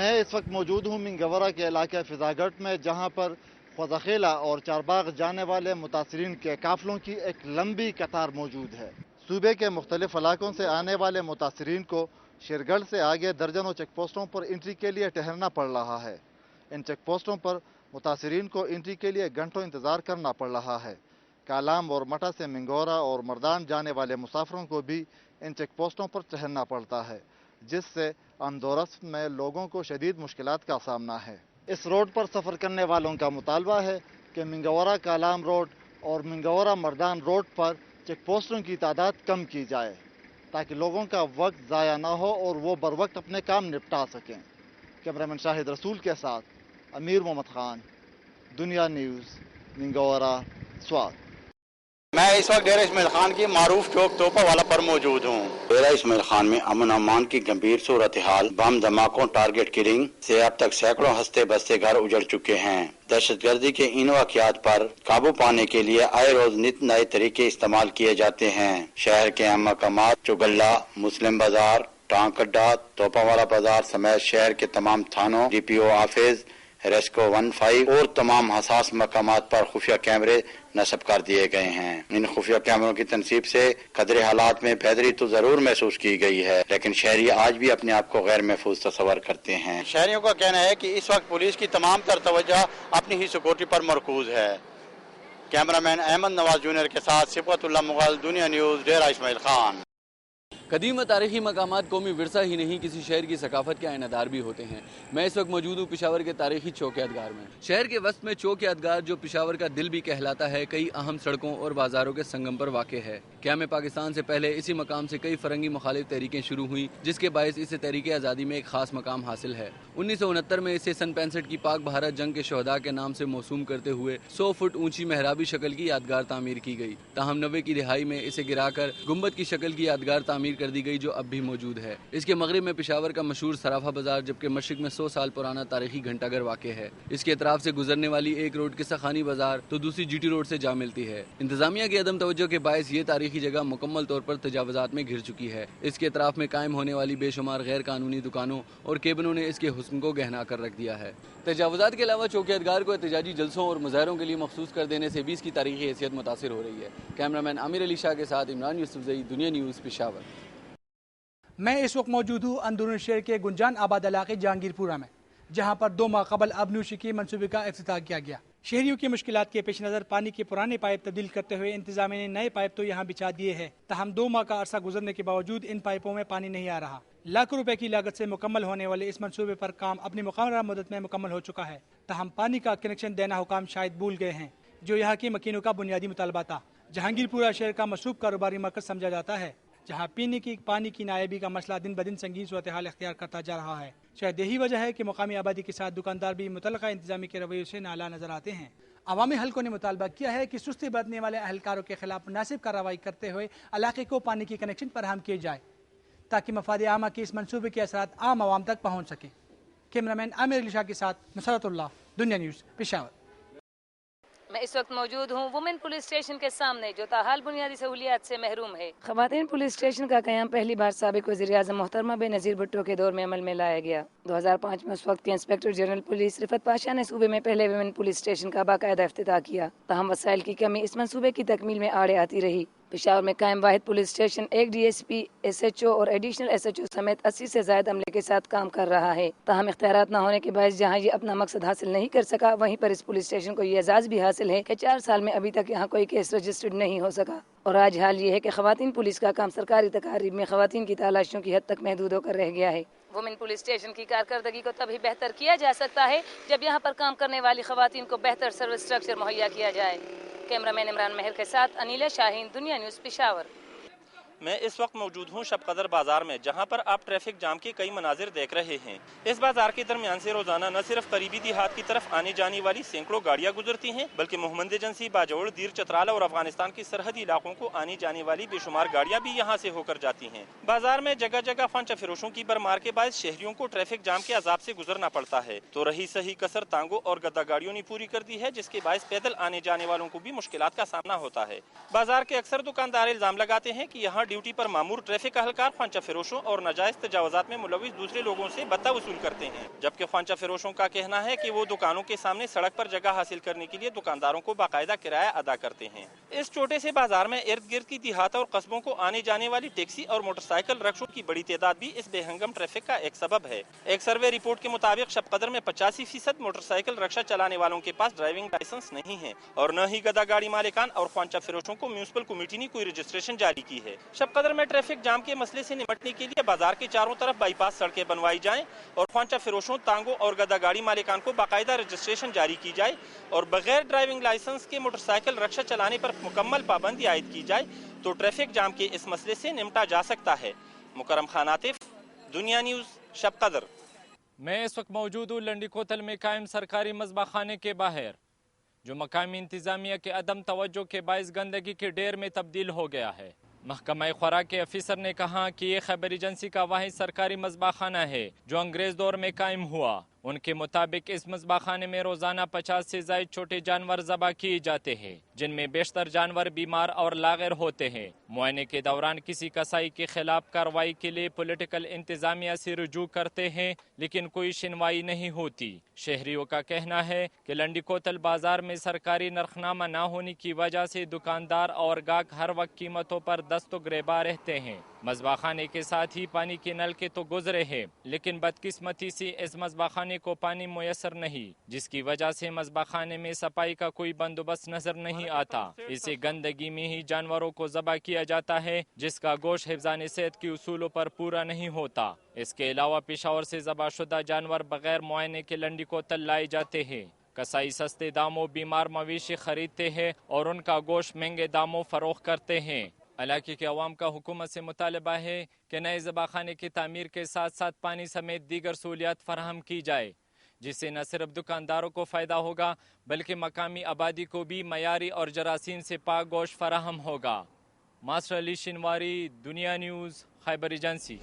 मैं इस वक्त मौजूद हूँ मिंगवरा के इलाके फिजागट में, जहाँ पर फजखेला और चारबाग जाने वाले मुतासरीन के काफिलों की एक लंबी कतार मौजूद है। सूबे के मुख्तलिफ इलाकों से आने वाले मुतासरीन को शेरगढ़ से आगे दर्जनों चेक पोस्टों पर एंट्री के लिए ठहरना पड़ रहा है। इन चेक पोस्टों पर मुतासरीन को एंट्री के लिए घंटों इंतजार करना पड़ रहा है। कालाम और मटा से मिंगोरा और मर्दान जाने वाले मुसाफिरों को भी इन चेक पोस्टों पर ठहरना पड़ता है, जिससे आमदोरफ्त में लोगों को शदीद मुश्किलात का सामना है। इस रोड पर सफ़र करने वालों का मुतालबा है कि मिंगवरा कालाम रोड और मिंगवरा मर्दान रोड पर चेक पोस्टों की तादाद कम की जाए, ताकि लोगों का वक्त ज़ाया ना हो और वो बर वक्त अपने काम निपटा सकें। कैमरामैन शाहिद रसूल के साथ अमीर मोहम्मद खान, दुनिया न्यूज़, मिंगवरा, स्वात। मैं इस वक्त डेरा इस्माइल खान की मारूफ चौक तोपा वाला पर मौजूद हूँ। डेरा इस्माइल खान में अमन अमान की गंभीर सूरत हाल, बम धमाकों, टारगेट किलिंग से अब तक सैकड़ों हंसते बसते घर उजड़ चुके हैं। दहशतगर्दी के इन वाक़यात पर काबू पाने के लिए आए रोज नित नए तरीके इस्तेमाल किए जाते हैं। शहर के अहम मकामात चुगल्ला, मुस्लिम बाजार, टांक अड्डा, तोपावाला बाजार समेत शहर के तमाम थानों, DPO ऑफिस, रेस्को 15 और तमाम हसास मकामात पर खुफिया कैमरे नस्ब कर दिए गए हैं। इन खुफिया कैमरों की तनसीब से कदरे हालात में बेहतरी तो जरूर महसूस की गई है, लेकिन शहरी आज भी अपने आप को गैर महफूज तस्वर करते हैं। शहरियों का कहना है कि इस वक्त पुलिस की तमाम तर तवज्जो अपनी ही सिक्योरिटी पर मरकूज है। कैमरामैन अहमद नवाज जूनियर के साथ सिफातुल्लाह मुगल, दुनिया न्यूज़, डेरा इस्माइल खान। कदीम तारीखी मकामात कौमी विरसा ही नहीं, किसी शहर की सकाफत के आयनादार भी होते हैं। मैं इस वक्त मौजूद हूँ पिशावर के तारीखी चौक यादगार में। शहर के वस्त में चौक यादगार, जो पिशावर का दिल भी कहलाता है, कई अहम सड़कों और बाजारों के संगम पर वाक़ है। क़याम पाकिस्तान से पहले इसी मकाम से कई फरंगी मुखालिफ तहरीकें शुरू हुई, जिसके बायस इसे तहरीक आज़ादी में एक खास मकाम हासिल है। 1969 में इसे सन 65 की पाक भारत जंग के शहदा के नाम से मौसूम करते हुए 100 फुट ऊंची मेहराबी शक्ल की यादगार तामीर की गई। ताहम 90 की दिहाई में इसे गिराकर गुंबद की शक्ल की यादगार तामीर कर दी गई, जो अब भी मौजूद है। इसके मगरिब में पिशावर का मशहूर सराफा बाजार, जबकि मशरिक में 100 साल पुराना तारीखी घंटाघर वाक़ है। इसके अतराफ से गुजरने वाली एक रोड किस्सा खानी बाजार तो दूसरी GT रोड से जा मिलती है। इंतजामिया की अदम तवज्जो के बायस ये तारीखी जगह मुकम्मल तौर पर तजावुज़ात में घिर चुकी है। इसके अतराफ में कायम होने वाली बेशुमार गैर कानूनी दुकानों और केबनों ने इसके हुस्न को गहना कर रख दिया है। तजावुज़ात के अलावा चौक यादगार को एहतजाजी जलसों और मुजाहरों के लिए मखसूस कर देने से भी इसकी तारीखी हैसियत मुतासिर हो रही है। कैमरामैन आमिर अली शाह के साथ इमरान यूसुफजई, दुनिया न्यूज़, पिशावर। मैं इस वक्त मौजूद हूँ अंदरून शहर के गुंजान आबाद इलाके जहांगीरपुरा में, जहाँ पर 2 माह कबल आबनोशी के मनसूबे का इफ्तिताह किया गया। शहरियों की मुश्किलात के पेश नज़र पानी के पुराने पाइप तब्दील करते हुए इंतजामिया ने नए पाइप तो यहाँ बिछा दिए हैं, तहम 2 माह का अरसा गुजरने के बावजूद इन पाइपों में पानी नहीं आ रहा। लाखों रुपए की लागत से मुकम्मल होने वाले इस मनसूबे पर काम अपनी मुकर्ररा मुद्दत में मुकम्मल हो चुका है, तहम पानी का कनेक्शन देना हुकाम शायद भूल गए हैं, जो यहाँ के मकीनों का बुनियादी मुतालबा था। जहांगीरपुरा शहर का मसरूफ कारोबारी मरकज समझा जाता है, जहाँ पीने की पानी की नायबी का मसला दिन ब दिन संगीन सूरत हाल इख्तियार करता जा रहा है। शायद यही वजह है कि मुकामी आबादी के साथ दुकानदार भी मुतल्लका इंतजामी के रवैये से नाला नजर आते हैं। अवामी हलकों ने मुतालबा किया है कि सुस्ती बरतने वाले अहलकारों के खिलाफ मुनासिब कार्रवाई करते हुए इलाके को पानी की कनेक्शन फराहम किए जाए, ताकि मफाद आमा के इस मनसूबे के असरात आम आवाम तक पहुँच सके। कैमरामैन आमिर अली शाह के साथ नुसरतुल्लाह, दुनिया न्यूज़, पिशावर। मैं इस वक्त मौजूद हूँ वुमेन पुलिस स्टेशन के सामने, जो ताहाल बुनियादी सहूलियात से महरूम है। ख़वातीन पुलिस स्टेशन का क़याम पहली बार साबिक़ वज़ीर-ए-आज़म मोहतरमा बेनज़ीर भुट्टो के दौर में अमल में लाया गया। 2005 में उस वक्त के inspector general police Rifat Pasha ने सूबे में पहले वुमेन पुलिस स्टेशन का बाकायदा इफ्तिताह किया। ताहम वसाइल की कमी इस मनसूबे की तकमील में आड़े आती रही। पेशावर में कायम वाहिद पुलिस स्टेशन एक DSP, SHO और एडिशनल SHO समेत 80 से ज्यादा अमले के साथ काम कर रहा है। ताहम इख्तियारात न होने के बायस जहाँ ये अपना मकसद हासिल नहीं कर सका, वहीं पर इस पुलिस स्टेशन को ये एजाज भी हासिल है कि 4 साल में अभी तक यहाँ कोई केस रजिस्टर्ड नहीं हो सका। और आज हाल ये है कि ख़वातीन पुलिस का काम सरकारी तकारीब में ख़वातीन की तलाशियों की हद तक महदूद होकर रह गया है। वुमेन पुलिस स्टेशन की कारकर्दगी को तभी बेहतर किया जा सकता है जब यहाँ पर काम करने वाली ख़वातीन को बेहतर सर्विस स्ट्रक्चर मुहैया किया जाए। कैमरामैन इमरान महर के साथ अनिला शाहीन, दुनिया न्यूज़, पिशावर। मैं इस वक्त मौजूद हूँ शब कदर बाजार में, जहाँ पर आप ट्रैफिक जाम के कई मनाजिर देख रहे हैं। इस बाजार के दरमियान से रोजाना न सिर्फ करीबी देहात की तरफ आने जाने वाली सैकड़ों गाड़ियाँ गुजरती हैं, बल्कि मोहम्मद एजेंसी, बाजोड़, दीर चतराला और अफगानिस्तान की सरहदी इलाकों को आने जाने वाली बेशुमार गाड़ियाँ भी यहाँ से होकर जाती हैं। बाजार में जगह जगह फंच फरोशों की बरमार के बाद शहरियों को ट्रैफिक जाम के अजाब से गुजरना पड़ता है, तो रही सही कसर तांगों और गद्दा गाड़ियों ने पूरी कर दी है, जिसके बायस पैदल आने जाने वालों को भी मुश्किलात का सामना होता है। बाजार के अक्सर दुकानदार इल्जाम लगाते हैं कि यहाँ ड्यूटी पर मामूर ट्रैफिक अहलकार ख्वांचा फरोशों और नाजायज तजावजात में मुलविस दूसरे लोगों से भत्ता वसूल करते हैं, जबकि ख्वांचा फरोशों का कहना है कि वो दुकानों के सामने सड़क पर जगह हासिल करने के लिए दुकानदारों को बाकायदा किराया अदा करते हैं। इस छोटे से बाजार में इर्द गिर्द की देहात और कस्बों को आने जाने वाली टैक्सी और मोटरसाइकिल रक्षों की बड़ी तादाद भी इस बेहंगम ट्रैफिक का एक सबब है। एक सर्वे रिपोर्ट के मुताबिक शब कदर में 85% मोटरसाइकिल रक्षा चलाने वालों के पास ड्राइविंग लाइसेंस नहीं है और न ही गदा गाड़ी मालिकान और ख्वांचा फरोशों को म्यूनिसिपल कमेटी ने कोई रजिस्ट्रेशन जारी की है। शब कदर में ट्रैफिक जाम के मसले से निपटने के लिए बाजार के चारों तरफ बाईपास सड़कें बनवाई जाएं और ख्वांचा फरोशों, तांगों और गदा गाड़ी मालिकान को बाकायदा रजिस्ट्रेशन जारी की जाए और बगैर ड्राइविंग लाइसेंस के मोटरसाइकिल रक्षा चलाने पर मुकम्मल पाबंदी आयद की जाए तो ट्रैफिक जाम के इस मसले से निपटा जा सकता है। मुकरम खान आतिफ, दुनिया न्यूज़, शब कदर। मैं इस वक्त मौजूद हूँ लंडी कोतल में कायम सरकारी मज़बा खाने के बाहर, जो मकामी इंतज़ामिया के अदम तवज्जो के बाइस गंदगी के ढेर में तब्दील हो गया है। महकमा खुराक के अफसर ने कहा कि ये खैबर एजेंसी का वाहिद सरकारी मज़बा खाना है जो अंग्रेज़ दौर में कायम हुआ। उनके मुताबिक इस मज़बा खाने में रोज़ाना 50 से ज़ायद छोटे जानवर ज़बा किए जाते हैं, जिनमें बेशतर जानवर बीमार और लाग़िर होते हैं। मुआयने के दौरान किसी कसाई के खिलाफ कार्रवाई के लिए पॉलिटिकल इंतज़ामिया से रुजू करते हैं, लेकिन कोई सुनवाई नहीं होती। शहरियों का कहना है कि लंडी कोतल बाजार में सरकारी नरखनामा न होने की वजह से दुकानदार और गाहक हर वक्त कीमतों पर दस्तगिरबा रहते हैं। मज़बा खाने के साथ ही पानी के नल के तो गुजरे हैं, लेकिन बदकिस्मती से इस मज़बा खाने को पानी मुयसर नहीं, जिसकी वजह से मज़बा खाने में सफाई का कोई बंदोबस्त नजर नहीं आता। इसे गंदगी में ही जानवरों को ज़बा किया जाता है, जिसका गोश्त हिफ्ज़ान सेहत के उसूलों पर पूरा नहीं होता। इसके अलावा पेशावर से ज़बाशुदा जानवर बगैर मुआयने के लंडी कोतल लाए जाते हैं। कसाई सस्ते दामों बीमार मवेशी खरीदते हैं और उनका गोश्त महंगे दामों फरोख्त करते हैं। इलाके के अवाम का हुकूमत से मुतालबा है कि नए ज़बाखाने की तामीर के साथ साथ पानी समेत दीगर सहूलियात फराहम की जाए, जिससे न सिर्फ दुकानदारों को फ़ायदा होगा बल्कि मकामी आबादी को भी मयारी और जरासीम से पाक गोश्त फराहम होगा। मास्टर अली शिनवारी, दुनिया न्यूज़, खैबर एजेंसी।